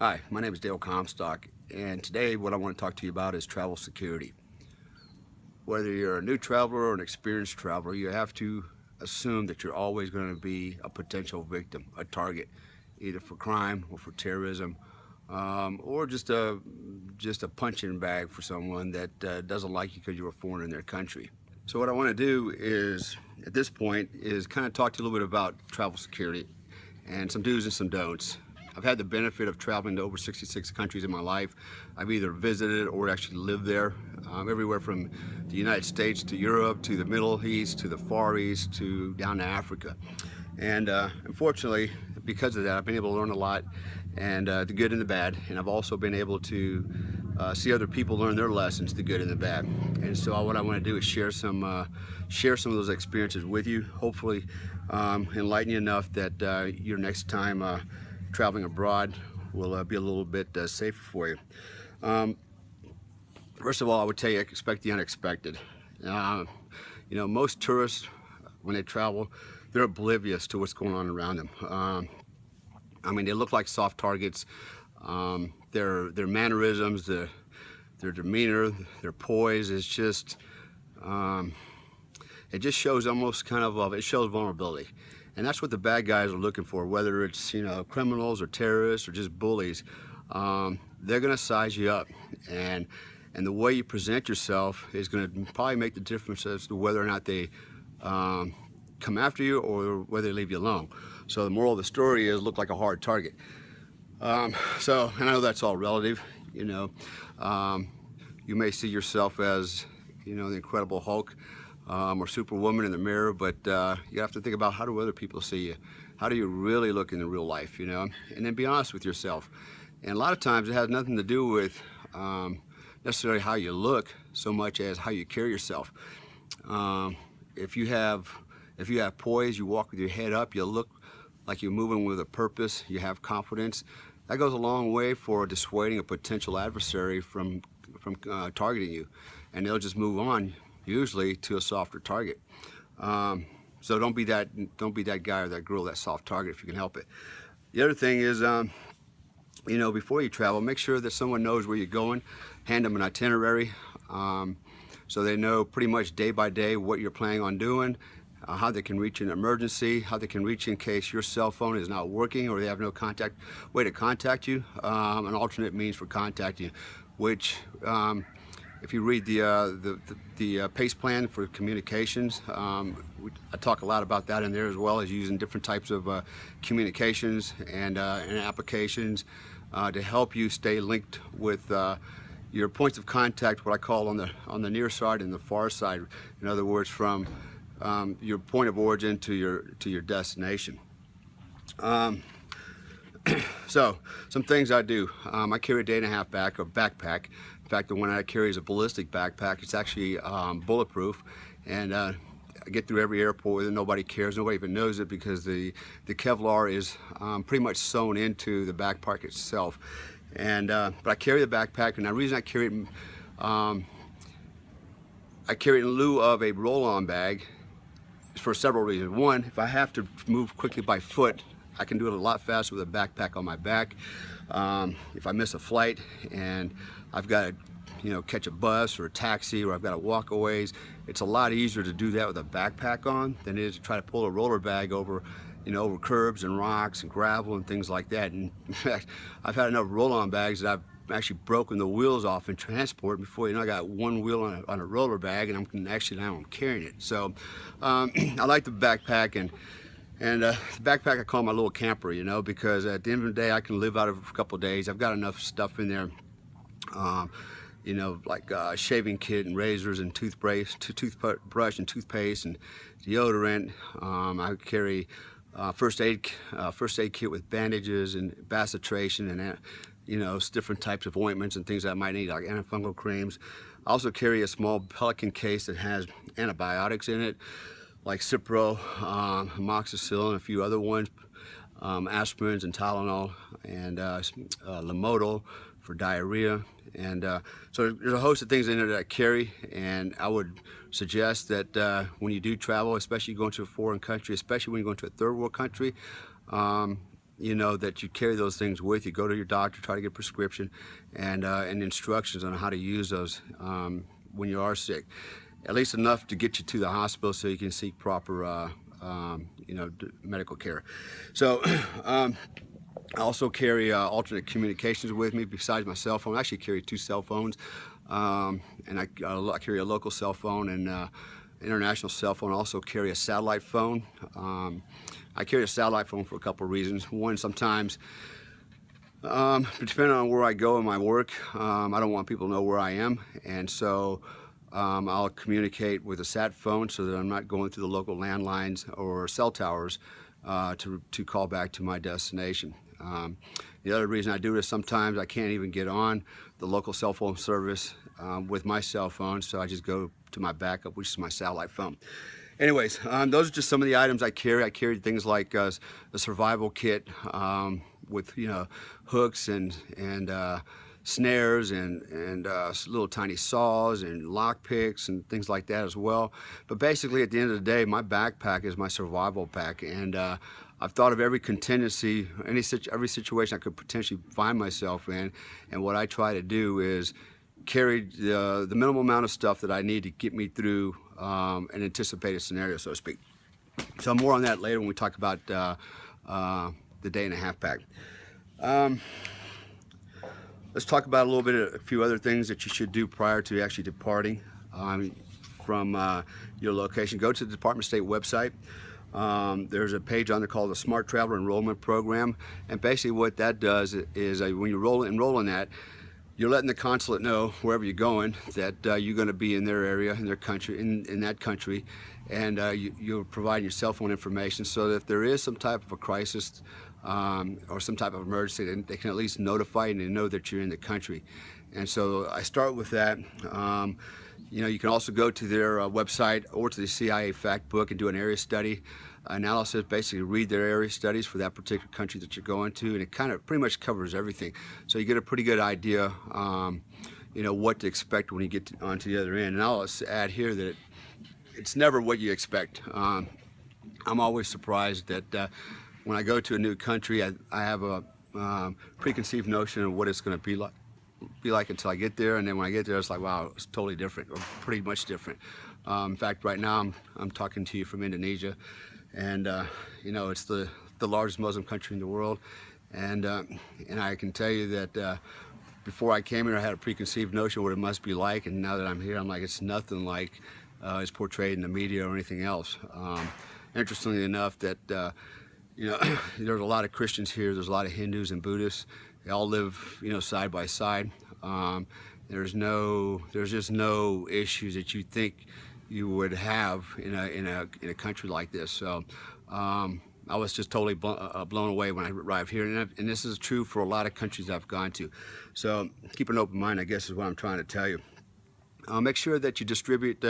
Hi, my name is Dale Comstock, and today what I want to talk to you about is travel security. Whether you're a new traveler or an experienced traveler, you have to assume that you're always going to be a potential victim, a target, either for crime or for terrorism, or just a punching bag for someone that doesn't like you because you're a foreigner in their country. So what I want to do is, at this point, is kind of talk to you a little bit about travel security and some do's and some don'ts. I've had the benefit of traveling to over 66 countries in my life. I've either visited or actually lived there, everywhere from the United States to Europe to the Middle East to the Far East to down to Africa. And unfortunately, because of that, I've been able to learn a lot, and the good and the bad. And I've also been able to see other people learn their lessons, the good and the bad. And so what I want to do is share some of those experiences with you. Hopefully, enlighten you enough that your next time traveling abroad will be a little bit safer for you. First of all, I would tell you, expect the unexpected. Most tourists, when they travel, they're oblivious to what's going on around them. They look like soft targets. Their mannerisms, their demeanor, their poise is just, it just shows almost kind of, it shows vulnerability. And that's what the bad guys are looking for, whether it's, criminals or terrorists or just bullies. They're gonna size you up. And the way you present yourself is gonna probably make the difference as to whether or not they come after you or whether they leave you alone. So the moral of the story is, look like a hard target. So, and I know that's all relative, you may see yourself as, the Incredible Hulk or Superwoman in the mirror, but you have to think about, how do other people see you? How do you really look in the real life, and then be honest with yourself. And a lot of times it has nothing to do with necessarily how you look so much as how you carry yourself. If you have poise, you walk with your head up, you look like you're moving with a purpose, you have confidence, that goes a long way for dissuading a potential adversary from targeting you, and they'll just move on, usually to a softer target. So don't be that guy or that girl, that soft target, if you can help it. The other thing is, before you travel, make sure that someone knows where you're going. Hand them an itinerary, so they know pretty much day by day what you're planning on doing, how they can reach an emergency, how they can reach in case your cell phone is not working or they have no way to contact you, an alternate means for contacting you, which if you read the PACE plan for communications, I talk a lot about that in there, as well as using different types of communications and applications to help you stay linked with your points of contact, what I call on the near side and the far side. In other words, from your point of origin to your destination. So some things I do. I carry a day-and-a-half backpack. In fact, the one I carry is a ballistic backpack. It's actually bulletproof, and I get through every airport with it. Nobody cares. Nobody even knows it, because the Kevlar is pretty much sewn into the backpack itself. And but I carry the backpack, and the reason I carry it in lieu of a roll-on bag is for several reasons. One, if I have to move quickly by foot, I can do it a lot faster with a backpack on my back. If I miss a flight and I've got to, catch a bus or a taxi, or I've got to walk a ways, it's a lot easier to do that with a backpack on than it is to try to pull a roller bag over, over curbs and rocks and gravel and things like that. And in fact, I've had enough roll-on bags that I've actually broken the wheels off in transport. Before I got one wheel on a roller bag, and now I'm carrying it. So I like the backpack, and the backpack I call my little camper, because at the end of the day I can live out of a couple of days. I've got enough stuff in there, like shaving kit and razors and toothbrush and toothpaste and deodorant. I carry first aid kit with bandages and bacitration and different types of ointments and things that I might need, like antifungal creams. I also carry a small Pelican case that has antibiotics in it, like Cipro, amoxicillin, and a few other ones, aspirins and Tylenol, and Lomotil for diarrhea. And so there's a host of things in there that I carry, and I would suggest that when you do travel, especially going to a foreign country, especially when you're going to a third world country, you know, that you carry those things with you. Go to your doctor, try to get a prescription and instructions on how to use those when you are sick. At least enough to get you to the hospital so you can seek proper you know, medical care. So I also carry alternate communications with me besides my cell phone. I actually carry 2 cell phones, and I carry a local cell phone and international cell phone. I also carry a satellite phone. I carry a satellite phone for a couple of reasons. One, sometimes, depending on where I go in my work, I don't want people to know where I am, and so I'll communicate with a sat phone so that I'm not going through the local landlines or cell towers to call back to my destination. The other reason I do this, sometimes I can't even get on the local cell phone service with my cell phone, so I just go to my backup, which is my satellite phone. Anyways, those are just some of the items I carry. I carry things like a survival kit with, you know, hooks and snares and little tiny saws and lock picks and things like that as well. But basically, at the end of the day, my backpack is my survival pack, and I've thought of every contingency, every situation I could potentially find myself in, and what I try to do is carry the minimal amount of stuff that I need to get me through an anticipated scenario, so to speak. So more on that later when we talk about the day and a half pack. Let's talk about a few other things that you should do prior to actually departing from your location. Go to the Department of State website. There's a page on there called the Smart Traveler Enrollment Program, and basically what that does is when you enroll in that, you're letting the consulate know wherever you're going that you're going to be in their area, in their country, in that country, and you're providing your cell phone information so that if there is some type of a crisis or some type of emergency, then they can at least notify you and they know that you're in the country. And so I start with that. You know, you can also go to their website or to the CIA fact book and do an area study analysis, basically read their area studies for that particular country that you're going to, and it kind of pretty much covers everything. So you get a pretty good idea, you know, what to expect when you get onto the other end. And I'll add here that it's never what you expect. I'm always surprised that when I go to a new country, I have a preconceived notion of what it's going to be like until I get there, and then when I get there, it's like, wow, it's totally different, or pretty much different. In fact, right now I'm talking to you from Indonesia, and you know, it's the largest Muslim country in the world, and I can tell you that before I came here, I had a preconceived notion of what it must be like, and now that I'm here, I'm like, it's nothing like it's portrayed in the media or anything else. Interestingly enough, that you know, there's a lot of Christians here, there's a lot of Hindus and Buddhists. They all live, you know, side by side. There's just no issues that you think you would have in a country like this. So I was just totally blown away when I arrived here, and this is true for a lot of countries I've gone to. So keep an open mind, I guess, is what I'm trying to tell you. Make sure that you distribute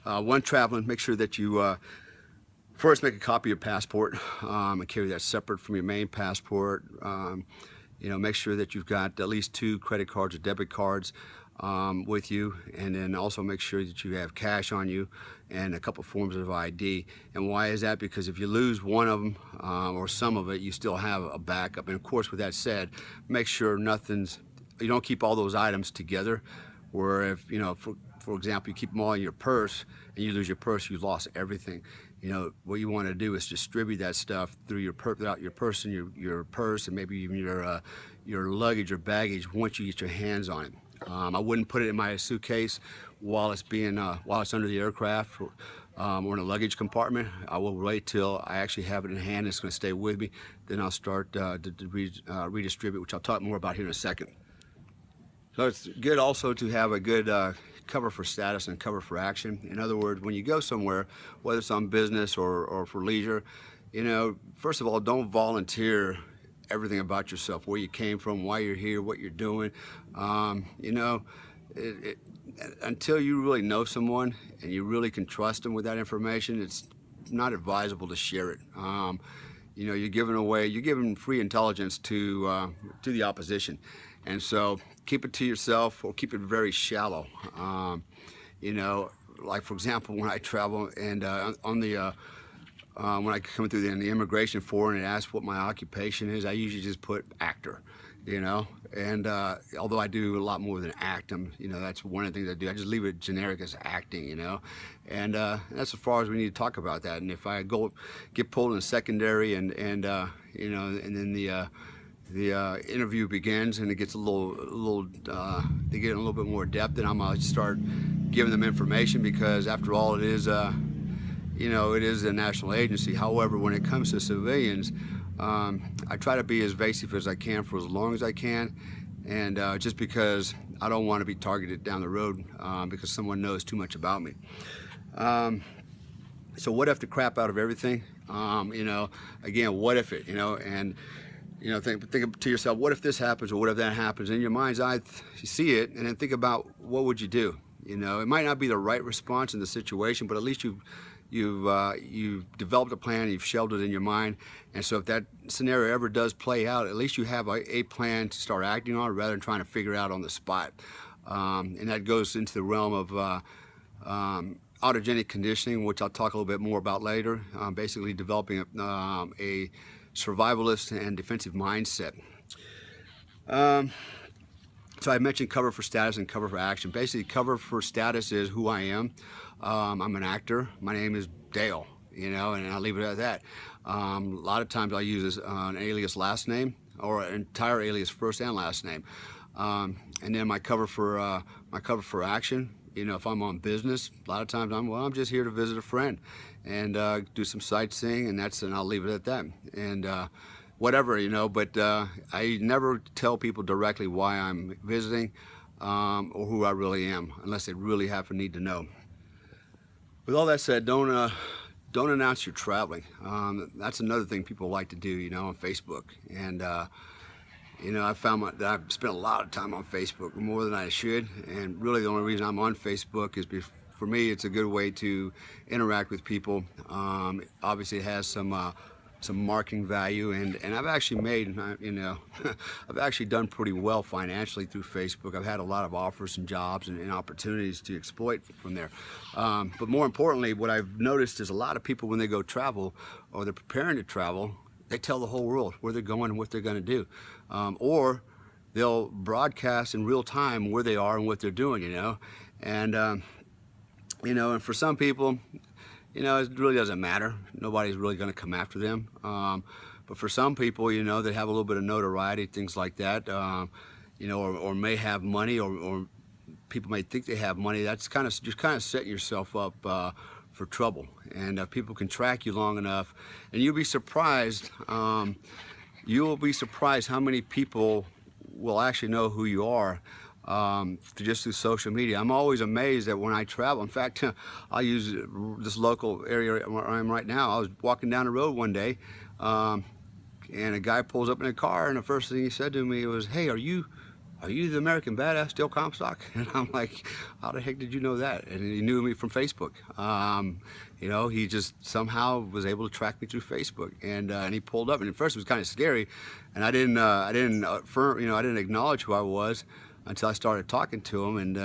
when traveling. Make sure that you first make a copy of your passport and carry that separate from your main passport. You know, make sure that you've got at least 2 credit cards or debit cards with you, and then also make sure that you have cash on you and a couple forms of ID. And why is that? Because if you lose one of them or some of it, you still have a backup. And of course, with that said, make sure you don't keep all those items together, where if, you know, for example, you keep them all in your purse and you lose your purse, you've lost everything. You know, what you want to do is distribute that stuff through your purse and your purse, and maybe even your luggage or baggage once you get your hands on it. I wouldn't put it in my suitcase while it's under the aircraft or in a luggage compartment. I will wait till I actually have it in hand. It's going to stay with me. Then I'll start to redistribute, which I'll talk more about here in a second. So it's good also to have a good cover for status and cover for action. In other words, when you go somewhere, whether it's on business or for leisure, you know, first of all, don't volunteer everything about yourself, where you came from, why you're here, what you're doing. You know, until you really know someone and you really can trust them with that information, it's not advisable to share it. You know, you're giving free intelligence to the opposition. And so keep it to yourself, or keep it very shallow. You know, like for example, when I travel and on the when I come through the immigration form and it asks what my occupation is, I usually just put actor, you know. And although I do a lot more than act, you know, that's one of the things I do. I just leave it generic as acting, you know. And that's as far as we need to talk about that. And if I get pulled in a secondary and you know, and then the interview begins and it gets they get a little bit more depth, and I'm gonna start giving them information, because after all, it is you know, it is a national agency. However, when it comes to civilians, I try to be as evasive as I can for as long as I can, and just because I don't want to be targeted down the road because someone knows too much about me. So what if the crap out of everything? You know, again, what if it, you know, and you know, think to yourself, what if this happens or what if that happens? In your mind's eye, you see it, and then think about what would you do. You know, it might not be the right response in the situation, but at least you've developed a plan, you've shelved it in your mind, and so if that scenario ever does play out, at least you have a plan to start acting on, rather than trying to figure out on the spot. And that goes into the realm of autogenic conditioning, which I'll talk a little bit more about later. Basically developing a survivalist and defensive mindset. So I mentioned cover for status and cover for action. Basically, cover for status is who I am. I'm an actor. My name is Dale, you know, and I'll leave it at that. A lot of times I use an alias last name, or an entire alias first and last name. And then my cover for action, you know, if I'm on business, a lot of times I'm just here to visit a friend and do some sightseeing, and I'll leave it at that. And whatever, you know, but I never tell people directly why I'm visiting or who I really am, unless they really have a need to know. With all that said, don't announce you're traveling. That's another thing people like to do, you know, on Facebook. And you know, I found that I've spent a lot of time on Facebook, more than I should. And really, the only reason I'm on Facebook is for me, it's a good way to interact with people. Obviously, it has some marketing value, and I've actually made, you know, I've actually done pretty well financially through Facebook. I've had a lot of offers and jobs and opportunities to exploit from there. But more importantly, what I've noticed is a lot of people, when they go travel or they're preparing to travel, they tell the whole world where they're going and what they're going to do. Or they'll broadcast in real time where they are and what they're doing, you know. And, you know, and for some people, you know, it really doesn't matter. Nobody's really going to come after them. But for some people, you know, that have a little bit of notoriety, things like that, you know, or may have money, or people may think they have money, that's just kind of setting yourself up for trouble. And if people can track you long enough, and you'll be surprised how many people will actually know who you are just through social media. I'm always amazed that when I travel, in fact, I'll use this local area where I am right now. I was walking down the road one day, and a guy pulls up in a car, and the first thing he said to me was, "Hey, are you the American Badass Dale Comstock?" And I'm like, "How the heck did you know that?" And he knew me from Facebook. You know, he just somehow was able to track me through Facebook, and he pulled up. And at first it was kind of scary, and I didn't acknowledge who I was until I started talking to him, and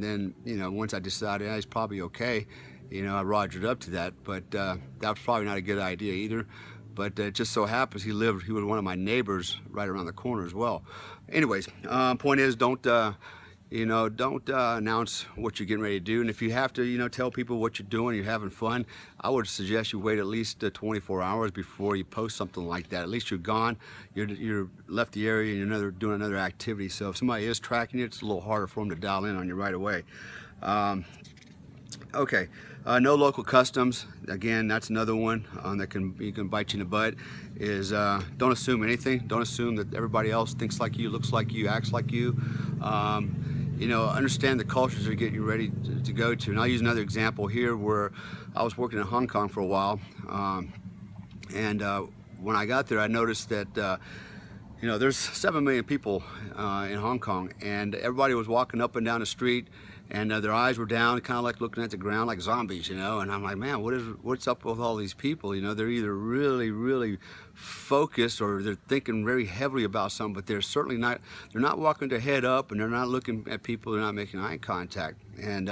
then, you know, once I decided he's probably okay, you know, I rogered up to that. But that was probably not a good idea either. But it just so happens he was one of my neighbors right around the corner as well. Anyways, point is, don't announce what you're getting ready to do. And if you have to, you know, tell people what you're doing, you're having fun, I would suggest you wait at least 24 hours before you post something like that. At least you're gone, you're left the area, and you're doing another activity. So if somebody is tracking you, it's a little harder for them to dial in on you right away. Okay, no local customs. Again, that's another one that can bite you in the butt. Is don't assume anything. Don't assume that everybody else thinks like you, looks like you, acts like you. You know, understand the cultures you're getting ready to go to. And I'll use another example here where I was working in Hong Kong for a while, and when I got there, I noticed that you know, there's 7 million people in Hong Kong, and everybody was walking up and down the street, and their eyes were down, kind of like looking at the ground like zombies, you know. And I'm like, man, what's up with all these people? You know, they're either really, really focused, or they're thinking very heavily about something, but they're certainly not. They're not walking their head up, and they're not looking at people. They're not making eye contact, and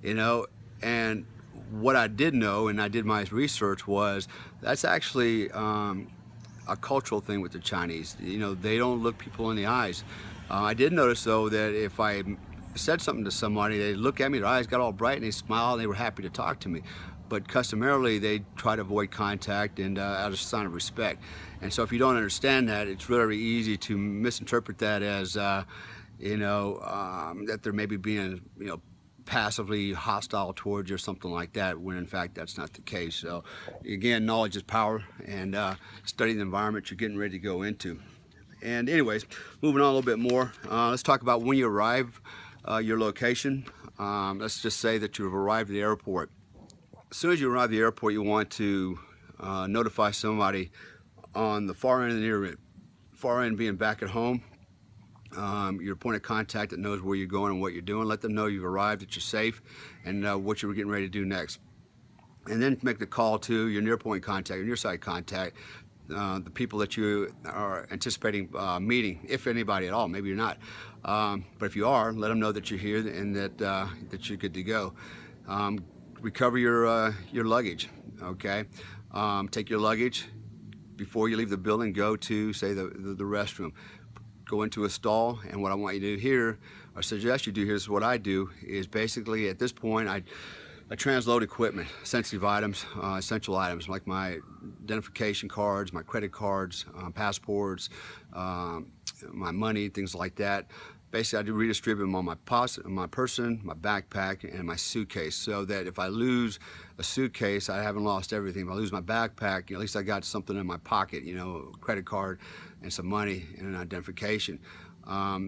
you know, and what I did know, and I did my research, was that's actually a cultural thing with the Chinese. You know, they don't look people in the eyes. I did notice though that if I said something to somebody, they look at me, their eyes got all bright, and they smiled, and they were happy to talk to me. But customarily, they try to avoid contact and out of sign of respect. And so if you don't understand that, it's very easy to misinterpret that as, you know, that they're maybe being, you know, passively hostile towards you or something like that, when in fact that's not the case. So again, knowledge is power, and study the environment you're getting ready to go into. And anyways, moving on a little bit more, let's talk about when you arrive your location. Let's just say that you've arrived at the airport. As soon as you arrive at the airport, you want to notify somebody on the far end and the near end. Far end being back at home, your point of contact that knows where you're going and what you're doing. Let them know you've arrived, that you're safe, and what you're getting ready to do next. And then make the call to your near point contact, your near side contact, the people that you are anticipating meeting, if anybody at all. Maybe you're not, but if you are, let them know that you're here and that that you're good to go. Recover your luggage. Okay, take your luggage before you leave the building. Go to, say, the restroom. Go into a stall, and what I want you to do here, or suggest you do here, is what I do, is basically at this point I transload equipment, sensitive items, essential items like my identification cards, my credit cards, passports, my money, things like that. Basically, I do redistribute them on my person, my backpack, and my suitcase, so that if I lose a suitcase, I haven't lost everything. If I lose my backpack, at least I got something in my pocket, you know, a credit card and some money and an identification.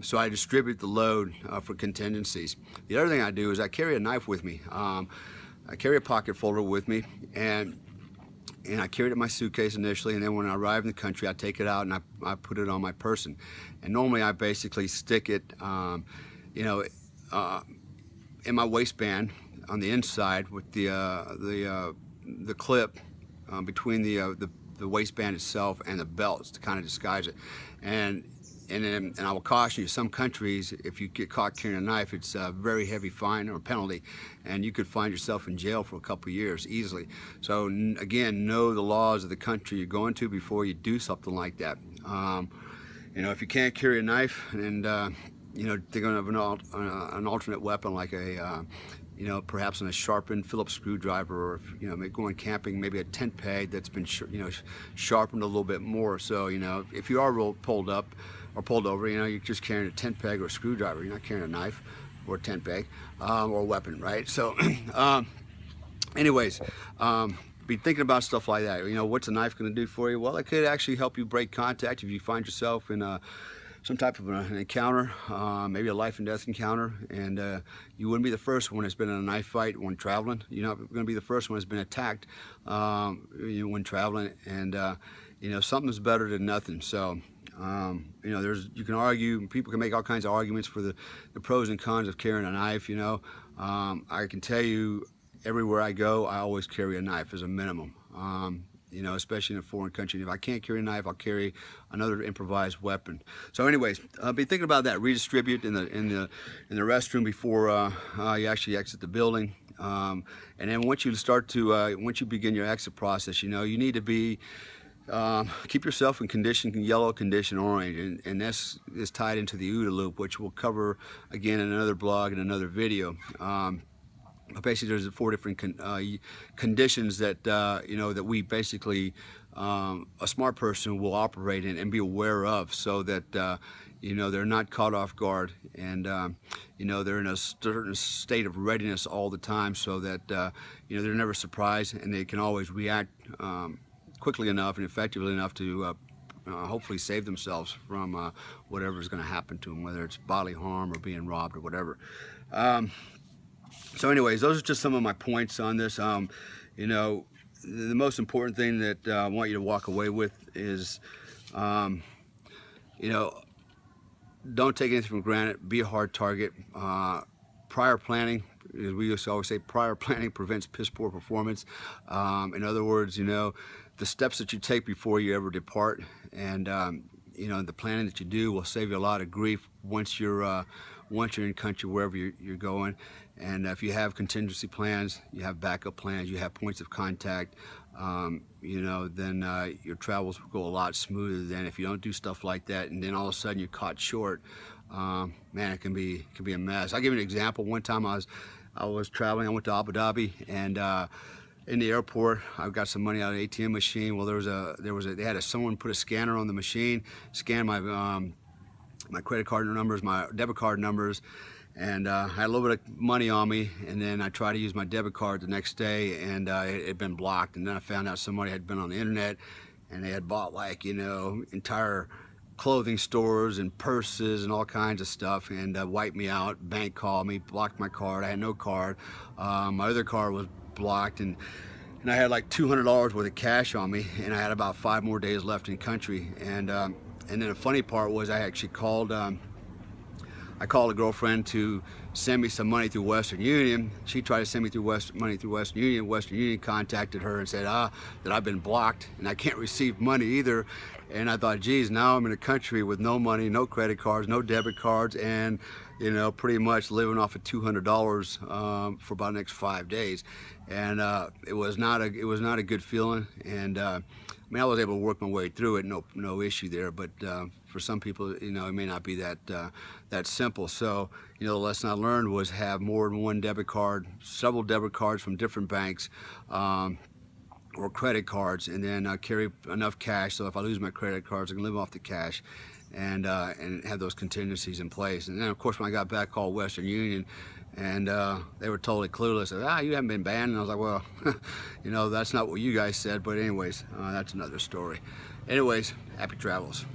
So I distribute the load for contingencies. The other thing I do is I carry a knife with me. I carry a pocket folder with me, and I carry it in my suitcase initially, and then when I arrive in the country, I take it out and I put it on my person. And normally I basically stick it, you know, in my waistband on the inside with the clip between the waistband itself and the belts to kind of disguise it. And I will caution you, some countries, if you get caught carrying a knife, it's a very heavy fine or penalty, and you could find yourself in jail for a couple of years easily. So again, know the laws of the country you're going to before you do something like that. You know, if you can't carry a knife, and you know, think of an alternate weapon like a you know, perhaps a sharpened Phillips screwdriver, or if, you know, going camping, maybe a tent peg that's been you know, sharpened a little bit more. So you know, if you are pulled up or pulled over, you know, you're just carrying a tent peg or a screwdriver. You're not carrying a knife or a tent peg or a weapon, right? So anyways, be thinking about stuff like that. You know, what's a knife going to do for you? Well, it could actually help you break contact if you find yourself in some type of an encounter, maybe a life and death encounter, and you wouldn't be the first one that's been in a knife fight when traveling. You're not going to be the first one that's been attacked you know, when traveling, and you know, something's better than nothing. So you know, you can argue, people can make all kinds of arguments for the pros and cons of carrying a knife. You know, I can tell you, everywhere I go, I always carry a knife as a minimum. You know, especially in a foreign country. If I can't carry a knife, I'll carry another improvised weapon. So anyways, be thinking about that. Redistribute in the restroom before you actually exit the building. And then once you start to once you begin your exit process, you know, you need to be keep yourself in condition yellow, condition orange, and this is tied into the OODA loop, which we'll cover again in another blog and another video. Basically, there's 4 different conditions that you know, that we basically a smart person will operate in and be aware of, so that you know, they're not caught off guard, and you know, they're in a certain state of readiness all the time, so that you know, they're never surprised, and they can always react quickly enough and effectively enough to hopefully save themselves from whatever is going to happen to them, whether it's bodily harm or being robbed or whatever. So anyways, those are just some of my points on this. You know, the most important thing that I want you to walk away with is, you know, don't take anything for granted. Be a hard target. Prior planning, as we used to always say, prior planning prevents piss poor performance. In other words, you know, the steps that you take before you ever depart, and you know, the planning that you do will save you a lot of grief once you're once you're in country, wherever you're going. And if you have contingency plans, you have backup plans, you have points of contact, you know, then your travels will go a lot smoother than if you don't do stuff like that, and then all of a sudden you're caught short. Man, it can be a mess. I'll give you an example. One time I was traveling. I went to Abu Dhabi, and in the airport, I got some money out of the ATM machine. Well, they had someone put a scanner on the machine, scan my my credit card numbers, my debit card numbers, and I had a little bit of money on me. And then I tried to use my debit card the next day, and it had been blocked. And then I found out somebody had been on the internet, and they had bought, like, you know, entire clothing stores and purses and all kinds of stuff, and wiped me out. Bank called me, blocked my card. I had no card. My other card was blocked, and I had like $200 worth of cash on me, and I had about 5 more days left in country. And then the funny part was I actually called I called a girlfriend to send me some money through Western Union. She tried to send me money through Western Union. Western Union contacted her and said that I've been blocked and I can't receive money either. And I thought, geez, now I'm in a country with no money, no credit cards, no debit cards, and, you know, pretty much living off of $200 for about the next 5 days. And it was not a good feeling. And I mean, I was able to work my way through it, no issue there. But for some people, you know, it may not be that simple. So, you know, the lesson I learned was have more than one debit card, several debit cards from different banks, or credit cards, and then carry enough cash so if I lose my credit cards, I can live off the cash, and have those contingencies in place. And then, of course, when I got back, called Western Union, and they were totally clueless. You haven't been banned. And I was like, well, you know, that's not what you guys said. But anyways, that's another story. Anyways, happy travels.